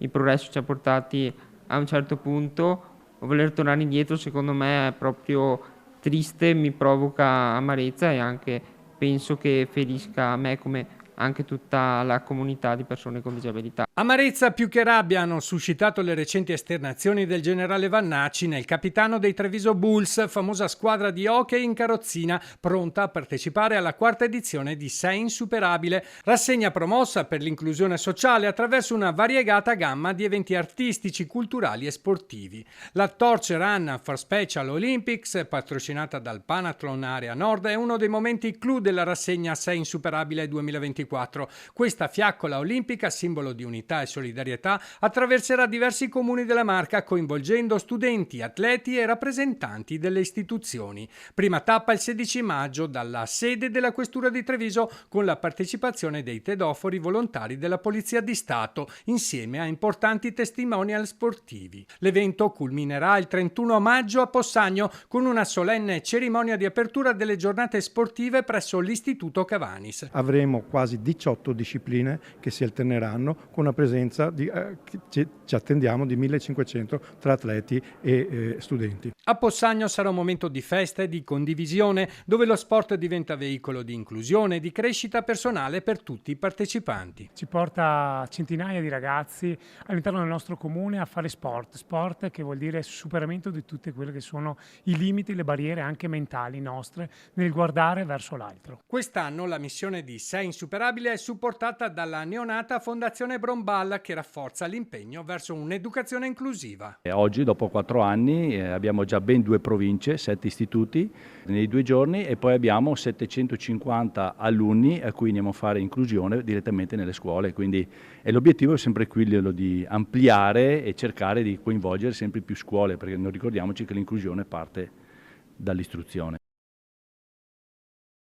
il progresso ci ha portati a un certo punto. Voler tornare indietro secondo me è proprio triste, mi provoca amarezza e anche penso che ferisca me come anche tutta la comunità di persone con disabilità. Amarezza più che rabbia hanno suscitato le recenti esternazioni del generale Vannacci nel capitano dei Treviso Bulls, famosa squadra di hockey in carrozzina pronta a partecipare alla quarta edizione di Sei Insuperabile, rassegna promossa per l'inclusione sociale attraverso una variegata gamma di eventi artistici, culturali e sportivi. La Torch Run for Special Olympics, patrocinata dal Panathlon Area Nord, è uno dei momenti clou della rassegna Sei Insuperabile 2024. Questa fiaccola olimpica, simbolo di unità e solidarietà, attraverserà diversi comuni della Marca, coinvolgendo studenti, atleti e rappresentanti delle istituzioni. Prima tappa il 16 maggio dalla sede della Questura di Treviso, con la partecipazione dei tedofori volontari della Polizia di Stato, insieme a importanti testimonial sportivi. L'evento culminerà il 31 maggio a Possagno con una solenne cerimonia di apertura delle giornate sportive presso l'Istituto Cavanis. Avremo quasi 18 discipline che si alterneranno con una presenza ci attendiamo di 1500 tra atleti e studenti. A Possagno sarà un momento di festa e di condivisione, dove lo sport diventa veicolo di inclusione e di crescita personale per tutti i partecipanti. Ci porta centinaia di ragazzi all'interno del nostro comune a fare sport che vuol dire superamento di tutte quelle che sono i limiti, le barriere anche mentali nostre nel guardare verso l'altro. Quest'anno la missione di Sei Insuperabile è supportata dalla neonata Fondazione Bromballa, che rafforza l'impegno verso un'educazione inclusiva. Oggi, dopo 4 anni, abbiamo già ben 2 province, 7 istituti nei 2 giorni e poi abbiamo 750 alunni a cui andiamo a fare inclusione direttamente nelle scuole. Quindi l'obiettivo è sempre quello di ampliare e cercare di coinvolgere sempre più scuole, perché non ricordiamoci che l'inclusione parte dall'istruzione.